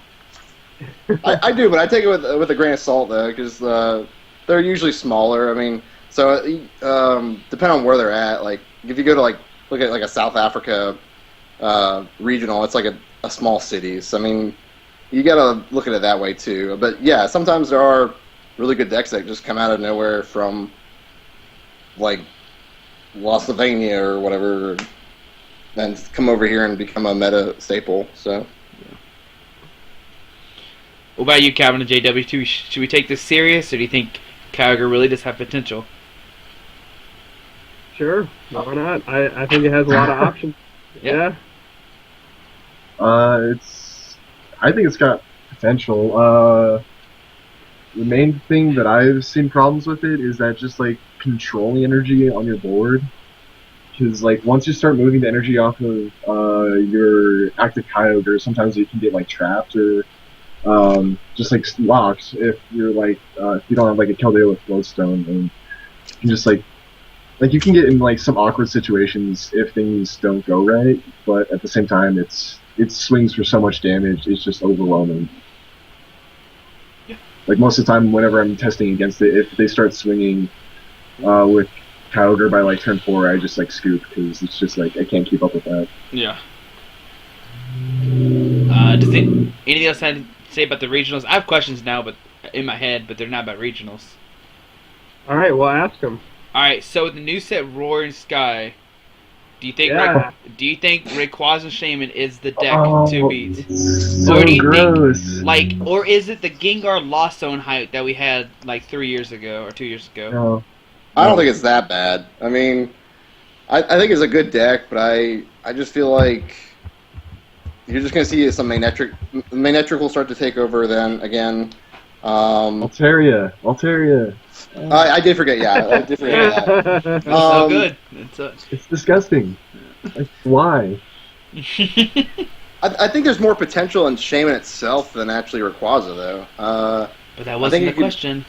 I do, but I take it with a grain of salt though, because they're usually smaller. I mean, so depending on where they're at, like if you go to look at a South Africa regional, it's like a small city. So I mean, you gotta look at it that way too. But yeah, sometimes there are really good decks that just come out of nowhere from like Slovenia or whatever, and come over here and become a meta staple. So. What about you, Calvin and JW? Should we take this serious, or do you think Kyogre really does have potential? Sure, why not? I think it has a lot of options. Yeah. I think it's got potential. The main thing that I've seen problems with it is that just like controlling energy on your board because like once you start moving the energy off of your active Kyogre, sometimes you can get like trapped or just like locked if you're like if you don't have like a Keldeo with Glowstone, and you can just like you can get in like some awkward situations if things don't go right, but at the same time it swings for so much damage, it's just overwhelming. Yeah. Like most of the time whenever I'm testing against it, if they start swinging with Kyogre by like turn 4, I just like scoop because it's just like I can't keep up with that. Yeah. Does anything else have to say about the regionals? I have questions now, but in my head, but they're not about regionals. All right, well, ask him. All right, so with the new set Roaring Sky, do you think Rayquaza Shaman is the deck to beat? So or do you gross. think or is it the Gengar Lost Zone hype that we had like 3 years ago or 2 years ago? No. I don't think it's that bad. I mean, I think it's a good deck, but I just feel like you're just going to see some Magnetric. Magnetric will start to take over then again. Altaria. I did forget, yeah. I did forget that. That's so good. It's disgusting. Like, why? I think there's more potential in Shaman itself than actually Rayquaza, though. But that wasn't the question.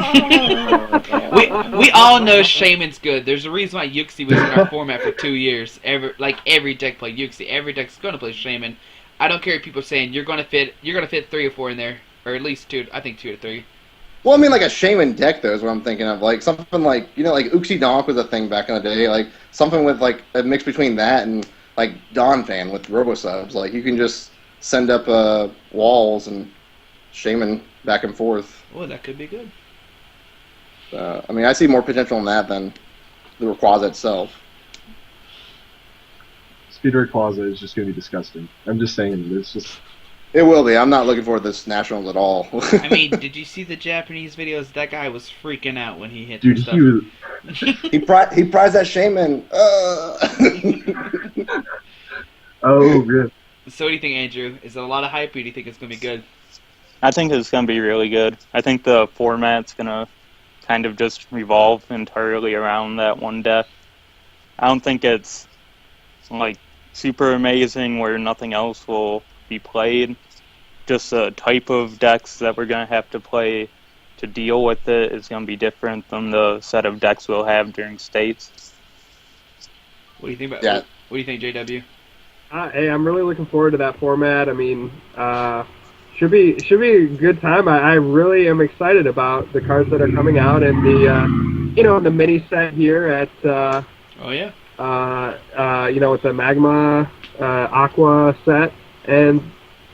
we all know Shaman's good. There's a reason why Yuxi was in our format for 2 years. Every deck played Yuxi. Every deck's gonna play Shaman. I don't care if people are saying you're gonna fit 3 or 4 in there, or at least 2. I think 2 to 3. Well, I mean, like a Shaman deck, though, is what I'm thinking of. Like something like like Uxie Donk was a thing back in the day. Like something with like a mix between that and like Donphan with Robosubs. Like you can just send up walls and Shaman back and forth. Oh, that could be good. I mean, I see more potential in that than the Rayquaza itself. Speed Rayquaza is just going to be disgusting. I'm just saying, it's just... It will be. I'm not looking forward to this Nationals at all. I mean, did you see the Japanese videos? That guy was freaking out when he hit Dude, stuff. he was... he prized that Shaman. Oh, good. So what do you think, Andrew? Is it a lot of hype, or do you think it's going to be good? I think it's going to be really good. I think the format's going to kind of just revolve entirely around that one deck. I don't think it's like super amazing where nothing else will be played. Just the type of decks that we're going to have to play to deal with it is going to be different than the set of decks we'll have during states. What do you think about? Yeah. What do you think, JW? Hey, I'm really looking forward to that format. I mean, should be a good time. I really am excited about the cards that are coming out and the the mini set here at Oh yeah. with the Magma Aqua set and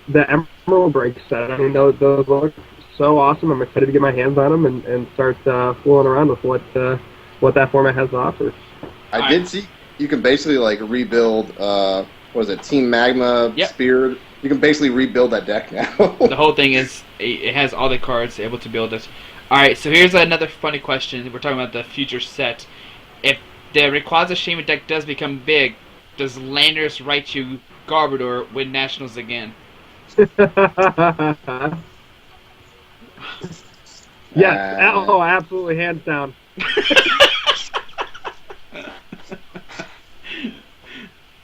the Emerald Break set. I mean, those look so awesome. I'm excited to get my hands on them and start fooling around with what that format has to offer. I did see you can basically like rebuild. What is it? Team Magma Spear. You can basically rebuild that deck now. The whole thing is it has all the cards able to build it. All right, so here's another funny question. We're talking about the future set. If the Rayquaza Shaman deck does become big, does Landorus Raichu Garbodor win Nationals again? Yes. Oh, absolutely, hands down.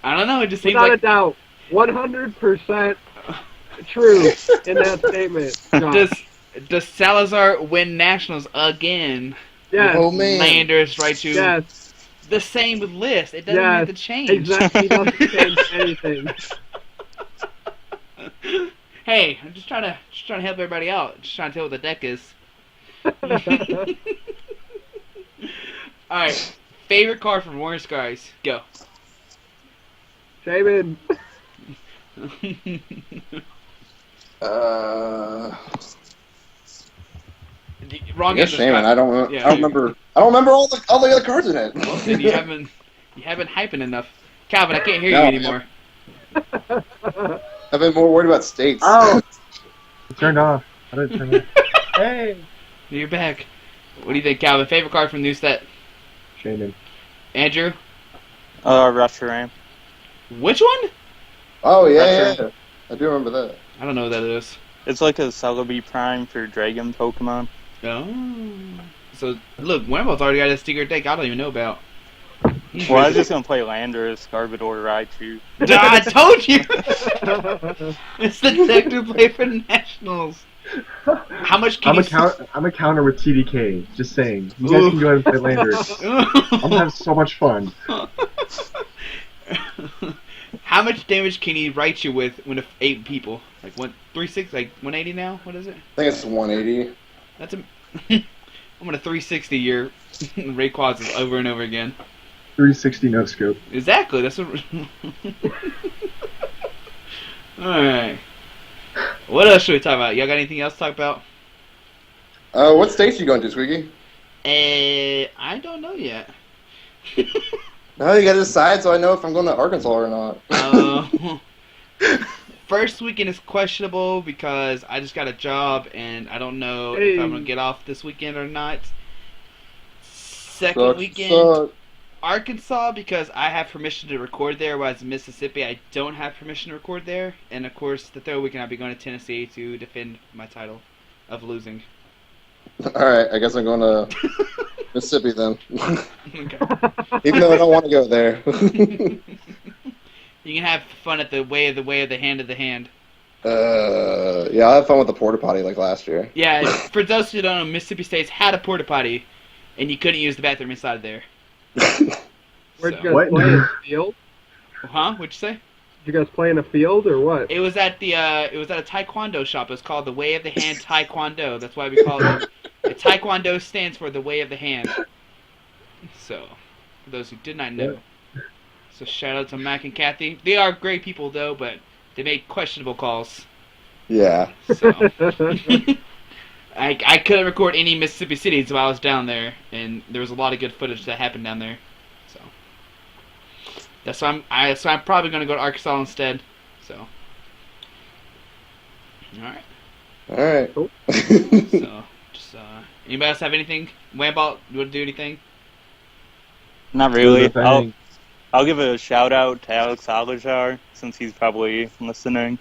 I don't know. It just seems Without like a doubt, 100% true in that statement. Does Salazar win Nationals again? Yes. Oh man. Landorus Raichu. Yes. The same with List. It doesn't have to change. Exactly. He doesn't change anything. Hey, I'm just trying to help everybody out. Just trying to tell what the deck is. All right. Favorite card from Warren Skies. Go. Shaman. Wrong Yes, answer, Shaman. Scott. I don't. Yeah, I don't remember. I don't remember all the other cards in it. Well, then you haven't hyping enough. Calvin, I can't hear you No, anymore. I've been more worried about states. Oh! It turned off. How did it turn off? Hey. You're back. What do you think, Calvin? Favorite card from new set? Shaman. Andrew? Reshiram. Which one? Oh yeah. I do remember that. I don't know what that is. It's like a Celebi Prime for Dragon Pokemon. Oh. So, look, Wamboldt's already got a secret deck I don't even know about. Well, I was just gonna play Landorus, Garbodor, Raichu. I told you! It's the deck to play for the Nationals. How much can I'm a counter with TDK. Just saying. You guys can go ahead and play Landorus. I'm gonna have so much fun. How much damage can he write you with when 8 people? Like 360, like 180 now? What is it? I think it's 180. That's a. I'm gonna 360 your Rayquazas over and over again. 360 no scope. Exactly. That's what. All right. What else should we talk about? Y'all got anything else to talk about? What states you going to, Squeaky? I don't know yet. No, you gotta decide so I know if I'm going to Arkansas or not. First weekend is questionable because I just got a job and I don't know if I'm gonna get off this weekend or not. Second weekend, Arkansas, because I have permission to record there, whereas Mississippi I don't have permission to record there. And of course, the third weekend I'll be going to Tennessee to defend my title of losing. Alright, I guess I'm going to Mississippi then. Okay. Even though I don't want to go there. You can have fun at the way of the hand of the hand. Yeah, I had fun with the porta potty like last year. Yeah, for those who don't know, Mississippi State had a porta potty, and you couldn't use the bathroom inside there. Where'd you guys play? In a field? Huh? What'd you say? Did you guys play in a field or what? It was at a Taekwondo shop. It was called the Way of the Hand Taekwondo. That's why we call it. Taekwondo stands for the Way of the Hand. So, for those who did not know. So shout out to Mac and Kathy. They are great people though, but they make questionable calls. Yeah. So I couldn't record any Mississippi cities while I was down there, and there was a lot of good footage that happened down there. So that's why I'm probably gonna go to Arkansas instead. So all right. Cool. So just anybody else have anything? Wamboldt, you want to do anything? Not really. I'll give a shout out to Alex Alajar, since he's probably listening.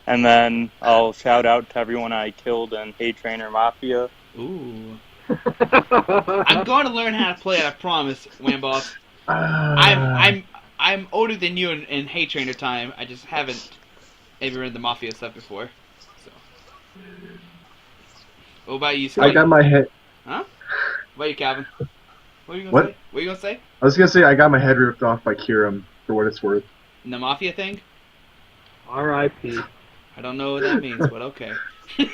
And then I'll shout out to everyone I killed in Hay Trainer Mafia. Ooh. I'm going to learn how to play it, I promise, Wamboldt. I'm older than you in Hay Trainer time. I just haven't ever read the Mafia stuff before. So. What about you, Scott? I got my head. Huh? What about you, Calvin? What are you gonna say? What are you gonna say? I was gonna say I got my head ripped off by Kiram, for what it's worth. And the Mafia thing? R.I.P. I don't know what that means, but okay. I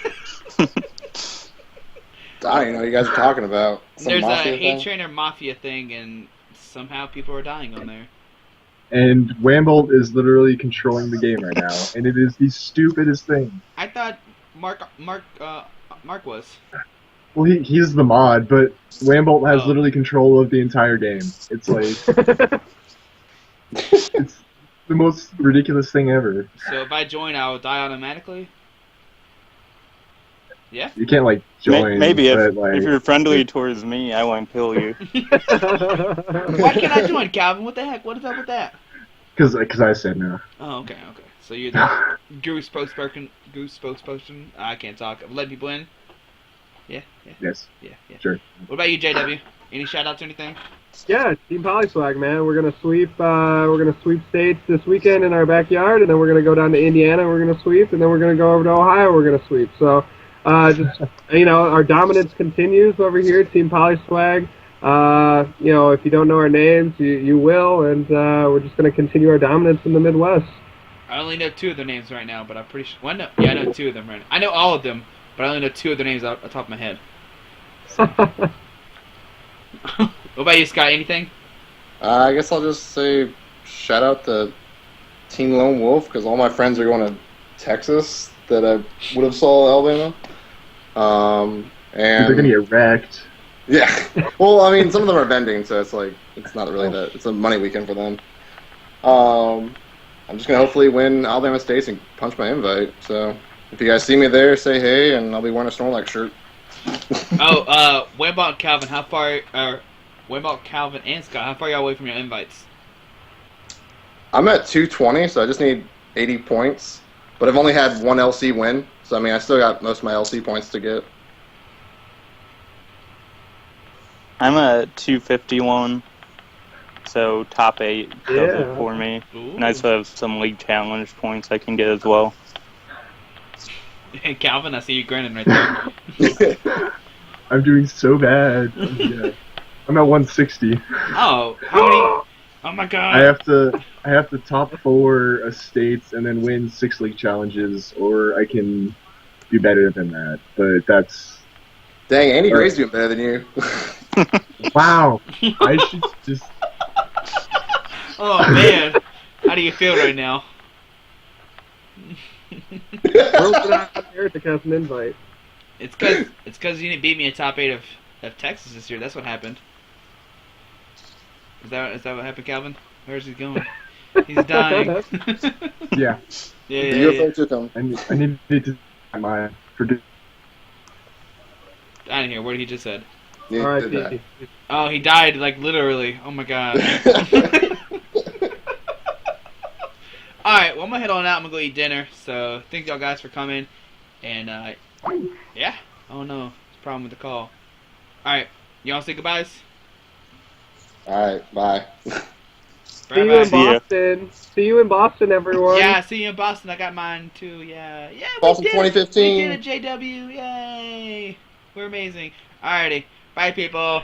don't even know what you guys are talking about. There's a Hay Trainer Mafia thing, and somehow people are dying on there. And Wamboldt is literally controlling the game right now, and it is the stupidest thing. I thought Mark was. Well, he's the mod, but Wamboldt has literally control of the entire game. It's like it's the most ridiculous thing ever. So if I join, I will die automatically? Yeah? You can't, like, join. Maybe but, if you're friendly towards me, I won't kill you. Why can't I join, Calvin? What the heck? What is up with that? Because I said no. Oh, okay. So you're the Goose spokesperson? I can't talk. Let people in? Yeah. Yes. Yeah. Sure. What about you, JW? Any shout-outs or anything? Yeah, Team Polyswag, man. We're gonna sweep states this weekend in our backyard, and then we're gonna go down to Indiana. We're gonna sweep, and then we're gonna go over to Ohio. We're gonna sweep. So, just our dominance continues over here, Team Polyswag. If you don't know our names, you will, and we're just gonna continue our dominance in the Midwest. I only know 2 of their names right now, but I'm pretty sure. Well, no, yeah, I know 2 of them right now. I know all of them, but I only know 2 of their names off the top of my head. What about you, Scott? Anything? I guess I'll just say shout out to Team Lone Wolf, because all my friends are going to Texas that I would have saw Alabama. And they're gonna get wrecked. Yeah. Well, I mean, some of them are vending, so it's like it's not really that. It's a money weekend for them. I'm just gonna hopefully win Alabama State and punch my invite. So if you guys see me there, say hey, and I'll be wearing a Snorlax shirt. Wamboldt Calvin, how far? Wamboldt Calvin and Scott, how far are y'all away from your invites? I'm at 220, so I just need 80 points. But I've only had one LC win, so I mean I still got most of my LC points to get. I'm at 251. so top 8 does it for me. Ooh. And I still have some league challenge points I can get as well. Hey, Calvin, I see you grinning right there. I'm doing so bad. Yeah. I'm at 160. Oh, how many? Oh my god. I have to top 4 estates and then win 6 league challenges, or I can do better than that. But that's... Dang, Andy Gray's doing better than you. Wow. I should just... Oh man, how do you feel right now? Broken out here to cast an invite. It's cause you didn't beat me in top 8 of Texas this year. That's what happened. Is that what happened, Calvin? Where's he going? He's dying. Yeah. Yeah. The UFO took him. I need to... my... forget. I didn't hear what he just said. Yeah, All he right, did that. Pete. Oh, he died, like, literally. Oh, my God. Alright, well, I'm gonna head on out. I'm gonna go eat dinner. So, thank y'all guys for coming. And, yeah. Oh, no. It's a problem with the call. Alright, y'all say goodbyes? Alright, bye. See you in Boston. See you in Boston, everyone. Yeah, see you in Boston. I got mine, too. Yeah. Yeah, Boston we did it. 2015. We did it, JW. Yay. We're amazing. Alrighty. Bye, people.